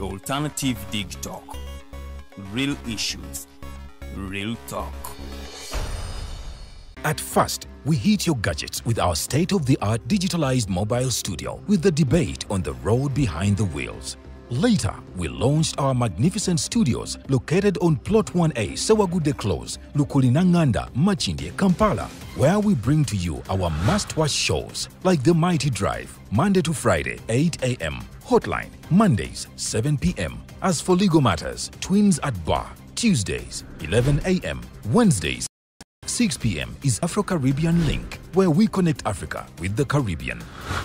The Alternative Dig Talk. Real issues, real talk. At first, we hit your gadgets with our state-of-the-art digitalized mobile studio with the debate on the road behind the wheels. Later, we launched our magnificent studios located on Plot 1A, Sawagude Close, Lukulinanganda, Machindye, Kampala, where we bring to you our must-watch shows like The Mighty Drive, Monday to Friday, 8 a.m., Hotline, Mondays, 7 p.m. As for legal matters, Twins at Bar, Tuesdays, 11 a.m., Wednesdays, 6 p.m. is Afro-Caribbean Link, where we connect Africa with the Caribbean.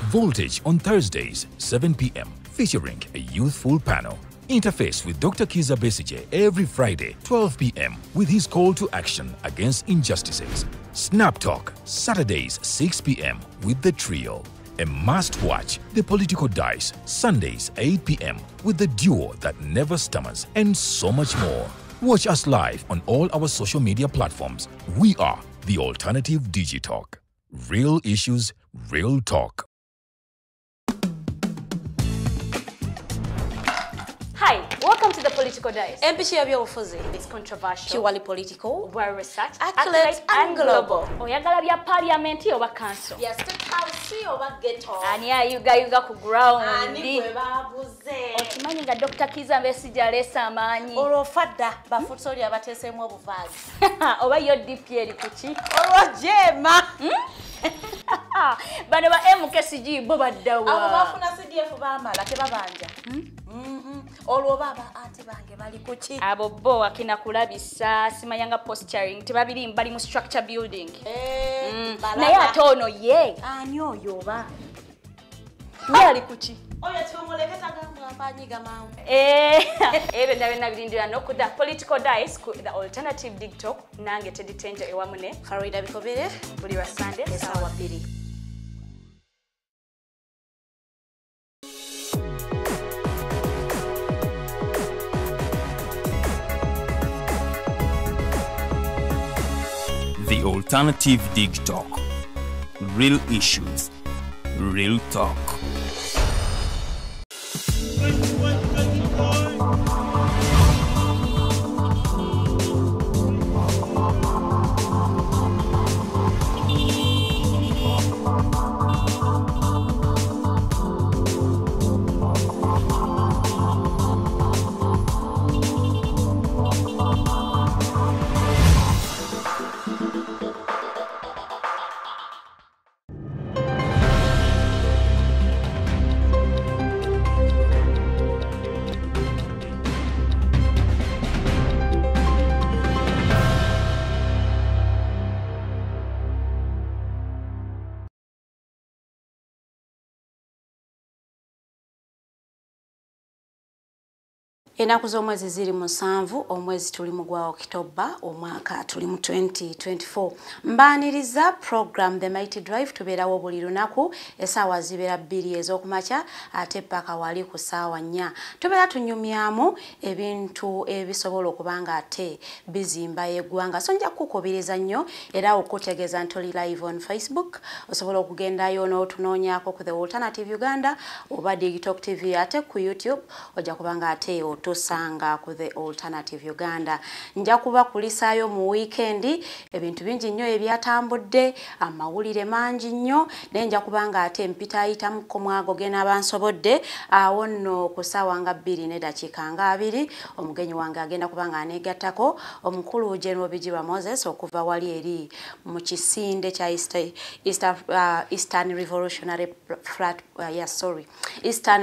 Voltage on Thursdays, 7 p.m., featuring a youthful panel. Interface with Dr. Kiza Besije every Friday, 12 p.m. with his call to action against injustices. Snap Talk, Saturdays, 6 p.m. with the trio. A must-watch, The Political Dice, Sundays, 8 p.m. with the duo that never stammers, and so much more. Watch us live on all our social media platforms. We are The Alternative Digitalk. Real issues, real talk. Hi, welcome to The Political Dice. It's controversial, purely political, well researched, accurate and global. Oyagala bya parliament oba council. Yes, the house oba ghetto. Ani ayuga ku ground. Ani gwe babuze. Okimanyi nga Dr. Kiza Besije alesa amaanyi. Olwofadda bafutoli abateesemu obuvaazi. Oba yo DP eri kuki? Olwojema. Bano ba MKCG bo baddawa. Abo bafuna CDF baamala tebabanja. Olwo baba ate bange bali kuki? Abo bo akina kulabisa simanyanga posturing tebabiri mbali mu structure building. Naye ate ono ye. Ani oyo oba? Yali kuki? Oyo tumuleketa gampanyiga mawu. Ebe ndabena birindira no kuda Political Dice ku The Alternative Digitalk nange Teddy Tenja ewamune Farida Bikobere buli wa Sunday sawa 2. The Alternative Dig Talk. Real issues, real talk. Enaku z'omwezi ziri 7 omwezi tuli mu gwa Oktoba omwaka tuli mu 2024 mbaniriza program The Mighty Drive tubeerawo buli lunaku essaawa zibeera 2 ez'okumakya ate paka wali ku ssaawa 4 tubeera tunyumyamu ebintu ebisobola okubanga ate bizimba eggwanga so nja kukubiriza nnyo era okutegeeza ntoli live on Facebook osobola okugendayo n'otunoonyaako ku The Alternative Uganda oba Digitalk TV ate ku YouTube ojja kubanga ate tosanga ku The Alternative Uganda nja kuba kulisaayo mu weekend ebintu bingi nnyo ebyatambudde amawulire mangi nnyo nenja kubanga ate mpita ayitamu ko mwago gena bansobodde awo nno ku ssaawa nga 2 ne dakiika nga 2 omugenyi wange agenda kubanga aneegattako omukulu General Bijirwa Moses okuva wali eri mu kisinde kya Eastern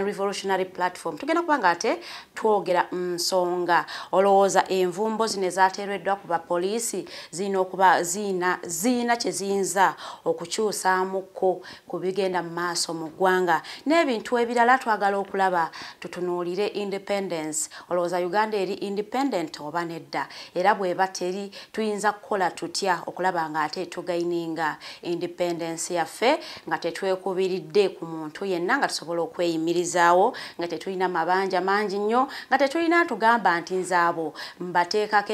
Revolutionary Platform tugenda kubanga ate twogera nsonga olowooza envumbo zine zaateereddwa ku bapoliisi zina okuba zina kye ziyinza okukyusaamuko ku bigenda mu maaso mu ggwanga n'ebintu ebirala twagala okulaba tutunuulire independence olowooza Uganda eri independent oba nedda era bw'eba teri tuyinza kukola tutya okulaba nga ate tugayininga independence yaffe nga tetwekubiridde ku muntu yenna nga tusobola okweyimirizaawo nga tetulina mabanja mangi nnyo nga tetulina tugamba nti nzaabo mbateekako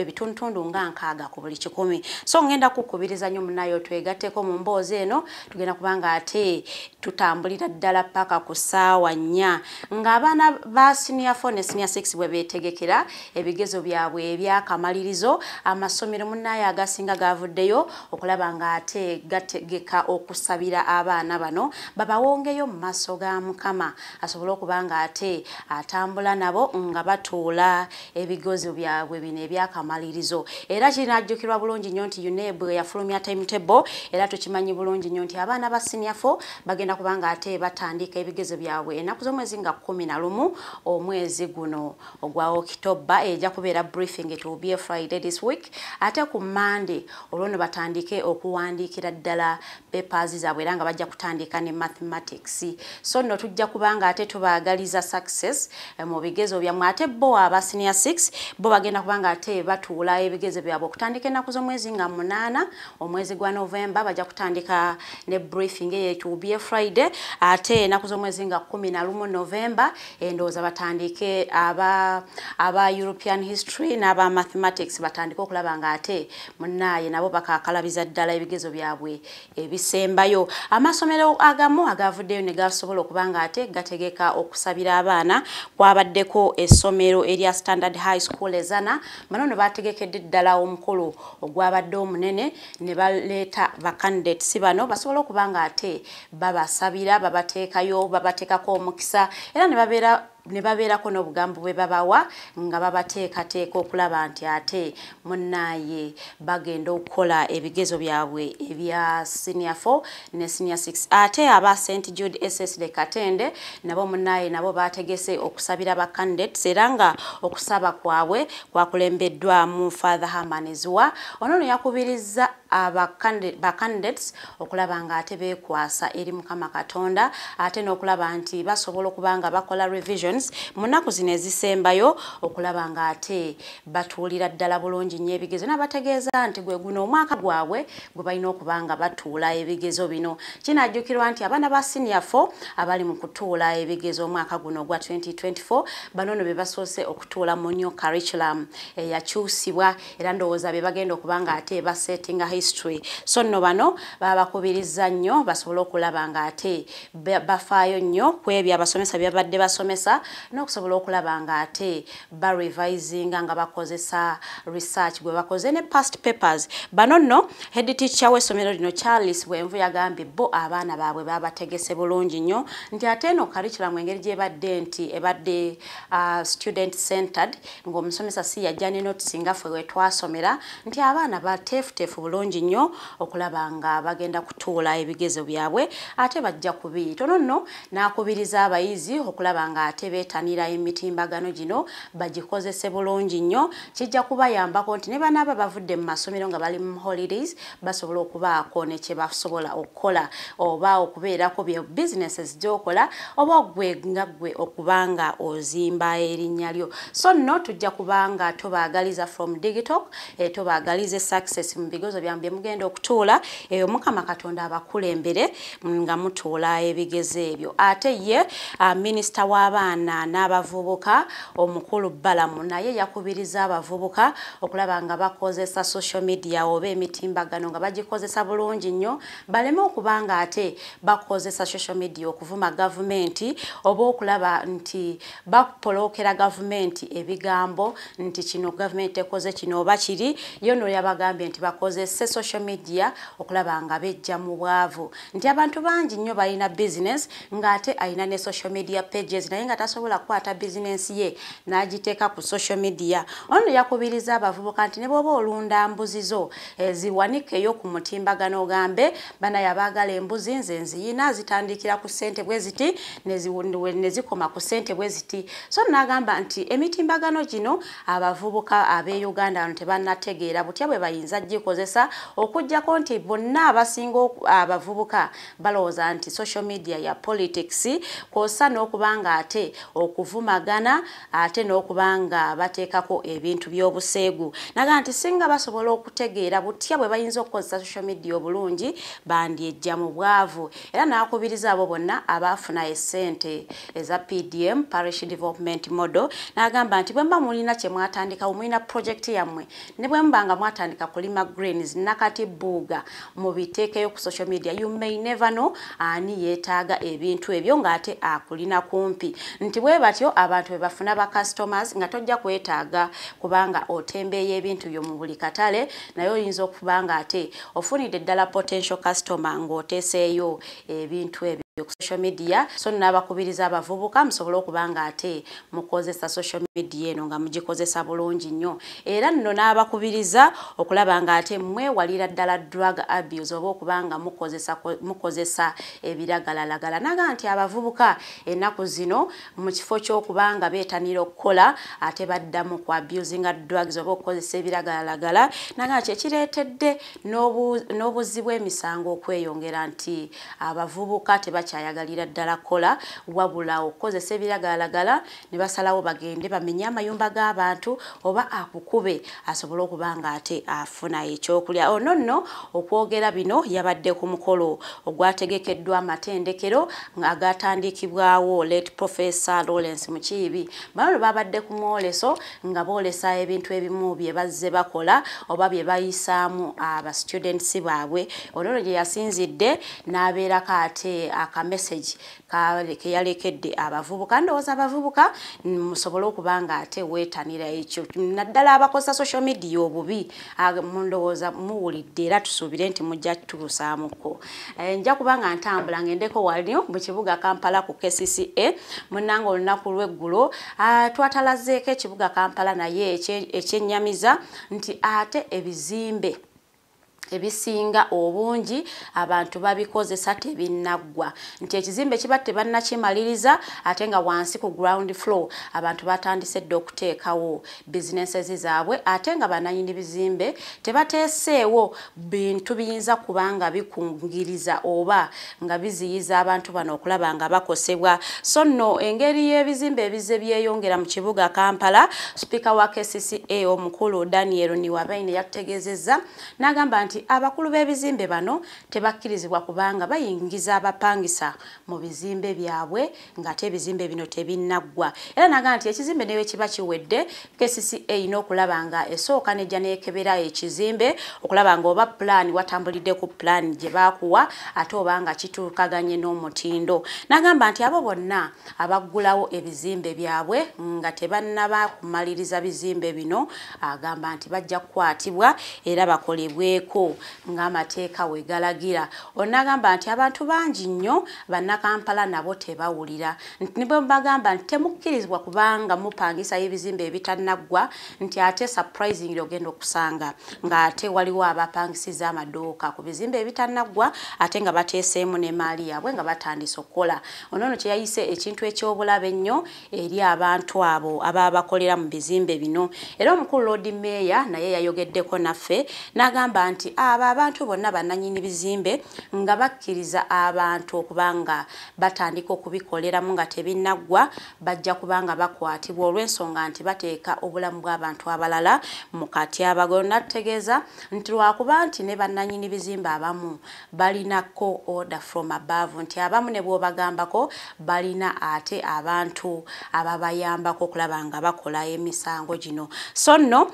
ebitundu nga 6 ku buli 100 so ngenda kukubiriza nnyo munayo twegatteko mu mboozi eno tugenda kubanga ate tutambulira ddala paka ku ssaawa 4 ng'abaana ba senior 4 ne senior 6 bwe beetegekera ebigezo byabwe ebyakamalirizo amasomero munayo agasinga gavuddeyo okulaba nga ate gategeka okusabira abaana bano babawongeyo mu maaso ga Mukama asobole okuba nga ate atambula nabo nga batuula ebigezo byabwe bino ebyakamalirizo era kinajjukirwa bulungi nnyo nti UNEB yafulumya timetable era tukimanyi bulungi nnyo nti abaana ba senior 4 bagenda kuba nga ate batandika ebigezo byabwe ennaku z'omwezi nga 11 omwezi guno ogwa October ejja kubeera briefing, it will be a Friday this week ate ku Monday olwono batandike okuwandiikira ddala papers zaabwe era nga bajja kutandika ne mathematics so nno tujja kubanga ate tubaagaliza success mu bigezo byammwe ate bo aba senior 6 bo bagenda kubanga ate batuula ebigezo byabwe okutandika ennaku z'omwezi nga 8 omwezi gwa November bajja kutandika ne briefing it will be a Friday ate ennaku z'omwezi nga 11 November endowooza batandike aba European history n'aba mathematics batandike okulaba nga ate munnaye nabo bakakalabiza ddala ebigezo byabwe ebisembayo amasomero agamu agavuddeyo ne gasobola okuba nga ate gategeka okusabira abaana kwabaddeko essomero erya Standard High School ezana bano ne bategekedde ddala omukolo ogwabadde omunene ne baleeta bacandidates bano basobola okuba nga ate babasabira babateekako omukisa era ne babeerako n'obugambo bwe babawa nga babateekateeka okulaba nti ate munnaye bagenda okukola ebigezo byabwe ebya senior 4 ne senior 6 ate aba St Jude SSD Katende nabo munnaye nabo bategese okusabira ba candidates era nga okusaba kwabwe kwakulembeddwa mu Father Herman Zwa ono yakubiriza ba candidates okulaba nga ate beekwasa eri Mukama Katonda ate n'okulaba nti basobola okubanga bakola revision munaku zino ezisembayo okulaba nga ate batuulira ddala bulungi nnyo ebigezo n'abategeeza nti gwe guno omwaka gwabwe gwe balina okuba nga batuula ebigezo bino kinajjukirwa nti abaana ba senior 4 abali mu kutuula ebigezo omwaka guno ogwa 2024 bano be basoose okutuula mu new curriculum eyakyusibwa era ndowooza be bagenda okuba nga ate basettinga history so nno bano babakubiriza nnyo basobole okulaba nga ate bafaayo nnyo ku ebyo abasomesa byabadde basomesa n'okusobola okulaba nga ate revisinga nga bakozesa research gwe bakoze ne past papers bano nno head teacher w'essomero lino Charles Bwenvu yagambye bo abaana baabwe babategese bulungi nnyo nti ate no curriculum engeri gyebadde nti ebadde student centered ng'omusomesa si yajja ne notes nga ffe we twasomera nti abaana bateefuteefu bulungi nnyo okulaba nga bagenda kutuula ebigezo byabwe ate bajja kubiyita ono nno n'akubiriza abayizi okulaba nga ate beetanira emitimbagano gino bagikozese bulungi nnyo kijja kubayambako nti ne banaaba bavudde mu masomero nga bali mu holidays basobola okubaako ne kye basobola okukola oba okubeerako bye businesses gy'okola oba gwe nga gwe okubanga ozimba erinnya lyo so nno tujja kubanga tubaagaliza from digital tubaagalize success mu bigezo byambye mugenda okutuula eyo Mukama Katonda abakulembere nga mutuula ebigezo ebyo ate ye minisita w'abaana n'abavubuka omukulu Balamu naye yakubiriza abavubuka okulaba nga bakozesa social media oba emitimbagano nga bagikozesa bulungi nnyo baleme okubanga ate bakozesa social media okuvuma gavumenti oba okulaba nti bapolokera gavumenti ebigambo nti kino gavumenti ekoze kino oba kiri yono yabagambye nti bakozese social media okulaba nga bejja mu bwavu nti abantu bangi nnyo balina business nga ate alina ne social media pages naye nga tasobola kukwata business ye n'agiteeka ku social media ono yakubiriza abavubuka nti ne bw'oba olunda mbuzi zo ziwanikeyo ku mutimbagano ogambe bana yabaagala embuzi nze nziyina zitandikira ku ssente bwe ziti ne zikoma ku ssente bwe ziti so n'agamba nti emitimbagano gino abavubuka ab'e Uganda tebannategeera butya bwe bayinza gikozesa okujjako nti bonna abasinga abavubuka balowooza nti social media ya politics kwosa n'okubanga ate okuvumagana ate n'okubanga bateekako ebintu by'obuseegu. Naga nti singa basobola okutegeera butya bwe bayinza okukozesa social media obulungi bandyejja mu bwavu. Era n'akubiriza abo bonna abaafuna essente eza PDM, Parish Development Model, n'agamba nti bwe mba mulina kye mwatandika mulina project yammwe ne bwe mbanga mwatandika kulima greens nakati buuga mu biteekeyo ku social media, you may never know ani yeetaaga ebintu ebyo ng'ate akulina kumpi. Nti bwe batyo abantu bwe bafuna ba customers nga tojja kwetaaga kubanga otembeeyo ebintu byo mu buli katale, naye oyinza okubanga ate ofunidde ddala potential customer ng'oteeseeyo ebintu ebyo ku social media. So n'abakubiriza abavubuka musobole okubanga ate mukozesa social media eno nga mugikozesa bulungi nnyo. Era nno n'abakubiriza okulaba nga ate mwewalira ddala drug abuse oba okubanga mukozesa ebiragalalagala. Naga nti abavubuka ennaku zino mu kifo ky'okubanga beetanira okukola ate baddamu ku abusinga drugs oba okukozesa ebiragalalagala. Naga nti ekireetedde n'obuzzi bw'emisango okweyongera nti abavubuka tebakyayagalira ddala kola wabula okukozesa ebiragalalagala ne basalawo bagende bamenye amayumba g'abantu oba akukube asobole okubanga ate afuna ekyokulya. Ono nno okwogera bino yabadde ku mukolo ogwategekeddwa amatendekero agatandikibwawo late Professor Lawrence Mukiibi. Bano babadde ku mwoleso nga boolesa ebintu ebimu bye bazze bakola oba bye bayisaamu aba students baabwe. Ono gye yasinzidde n'abeerako ate aka message ke yalekedde abavubuka. Ndowooza abavubuka musobole okubanga ate weetanira ekyo naddala abakozesa social media obubi ndowooza muwulidde era tusuubire nti mujja tulusaamuko. Nja kubanga ntambula ngendeko wali mu kibuga Kampala ku KCCA munnanga olunaku lw'eggulo twatalazeeko ekibuga Kampala naye ekyennyamiza nti ate ebizimbe ebisinga obungi abantu babikozesa tebinnaggwa. Nti ekizimbe kiba tebannakimaliriza ate nga wansi ku ground floor abantu batandise dde okuteekawo businesses zaabwe ate nga bannannyini bizimbe tebateeseewo bintu biyinza kubanga bikungiriza oba nga biziyiza abantu bano okulaba nga bakosebwa. So nno engeri y'ebizimbe ebizze byeyongera mu kibuga Kampala, Speaker wa KCCA omukulu Daniel Niwabaine yategeezezza n'agamba nti abakulu b'ebizimbe bano tebakkirizibwa kubanga bayingiza abapangisa mu bizimbe byabwe ng'ate ebizimbe bino tebinnaggwa. Era naga nti ekizimbe newe kiba kiwedde KCCA n'okulaba nga esooka nejja n'ekebera ekizimbe okulaba nga oba plan watambulidde ku plan gye baakuwa ate oba nga kituukaganye n'omutindo. N'agamba nti abo bonna abaggulawo ebizimbe byabwe nga tebannaba kumaliriza bizimbe bino agamba nti bajja kukwatibwa era bakolebweko ng'amateeka we galagira. Onagamba nti abantu bangi nnyo bannakampala nabo tebawulira. Nti bwe bagamba nti temukkirizibwa kubanga mupangisa ebizimbe ebitannaggwa nti ate surprisingly ogenda okusanga ng'ate waliwo abapangisiza amaduuka ku bizimbe ebitannaggwa ate nga bateeseemu ne maali yaabwe nga batandise okukola. Ono kye yayise ekintu eky'obulabe ennyo eri abantu abo ababa bakolera mu bizimbe bino. Era omukulu Lord Mayor naye yayogeddeko naffe n'agamba nti abantu bonna bannannyini bizimbe nga bakkiriza abantu okubanga batandika okubikoleramu nga tebinnaggwa bajja kubanga bakwatibwa olw'ensonga nti bateeka obulamu bw'abantu abalala mu katyabago. Nategeeza nti lwakuba nti ne bannannyini bizimbe abamu balinako order from above nti abamu ne bw'obagambako balina ate abantu ababayambako okulaba nga bakola emisango gino. So nno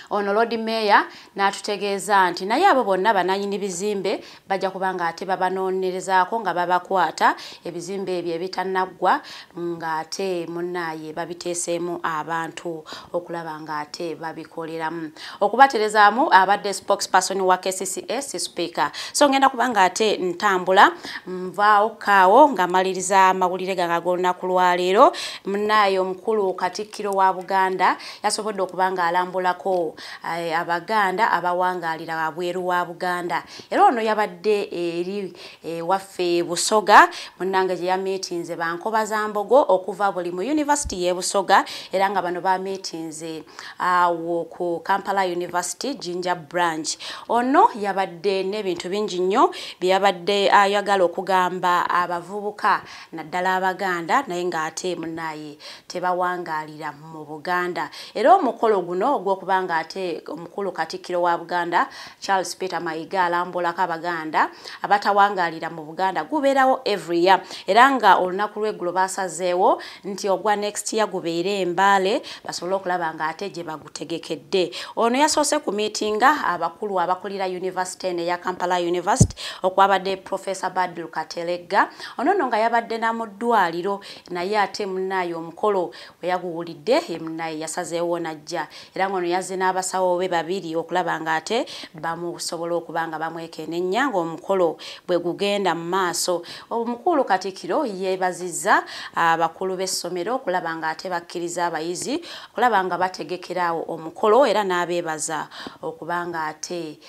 ono Lord Mayor n'atutegeeza nti naye abo bonna bannannyini bizimbe bajja kubanga ate babanoonyerezaako nga babakwata ebizimbe ebyo ebitannaggwa ng'ate munnaye babiteeseemu abantu okulaba ng'ate babikoleramu. Okubaterezaamu abadde spokesperson wa KCCA Speaker. So ngenda kubanga ate ntambula nvaawo kaawo nga maliriza amawulire gange ag'olunaku lwaleero. Munnaye omukulu Katikkiro wa Buganda yasobodde okubanga alambulako waliwo abaganda abawangalira wabweru wa Buganda era ono yabadde eri waffe Busoga munange je ya meetings bankoba za Mbogo okuva buli mu University ye Busoga era nga bano ba meetings awo ku Kampala University Jinja branch ono yabadde n'ebintu bingi nnyo byabadde ayagala okugamba abavubuka naddala abaganda naye ng'ate munaye tebawangalira mu Buganda era omukolo guno ogw'okubanga ate omukulu Katikkiro wa Buganda Charles Peter Mayiga alambulako abaganda abatawangalira mu Buganda gubeerawo every year era nga olunaku lw'eggulo basazeewo nti ogwa next year gubeere Mbale basobole okulaba nga ate gye bagutegekedde ono yasoose ku meetinga abakulu abakulira university eya Kampala University okwabadde Professor Badru Katelega ono nga yabadde na mu ddwaliro naye ate munayo omukolo we yaguwulidde munaye yasazeewo najja era ngono yazze n'abasawo be babiri okulaba nga ate bamusobola okubanga bamwekenenya ng'omukolo bwe gugenda mu maaso omukulu Katikkiro yeebazizza abakulu b'essomero okulaba nga ate bakkiriza abayizi okulaba nga bategekerawo omukolo era n'abeebaza okubanga ate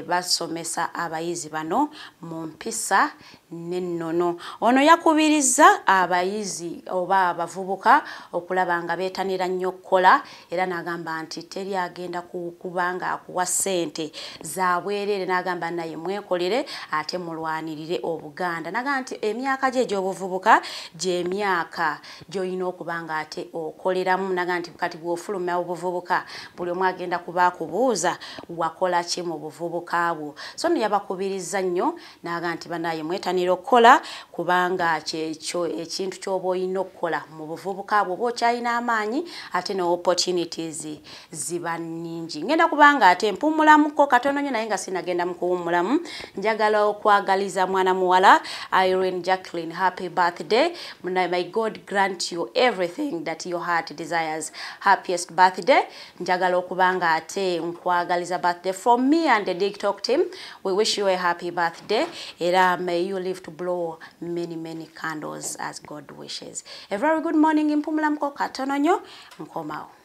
basomesa abayizi bano mu mpisa n'ennono ono yakubirizza abayizi oba abavubuka okulaba nga beetanira nnyo okukola era n'agamba nti teri agenda kubanga akuwa ssente za bwereere n'agamba naye mwekolere ate mulwanirire Obuganda n'agamba nti emyaka gye egy'obuvubuka gy'emyaka gy'olina okubanga ate okoleramu n'agamba nti kati bw'ofuluma obuvubuka buli omu agenda kubakubuuza wakola ki mu buvubuka bwo so nno yabakubirizza nnyo n'agamba nti banaye mwetanira okukola kubanga kyekyo ekintu ky'oba olina okukola mu buvubuka bwo bw'okyalina amaanyi ate ne opportunities ziba nnyingi ngenda kubanga ate mpumulamuko katono nnyo naye nga sinagenda mu kuwummulamu njagala okwagaliza mwana muwala Irene Jacqueline happy birthday may God grant you everything that your heart desires happiest birthday njagala okubanga ate nkwagaliza birthday from me and the TikTok team we wish you a happy birthday era may you live to blow many candles as God wishes. A very good morning in Mpumulamuko katono nnyo nkomawo.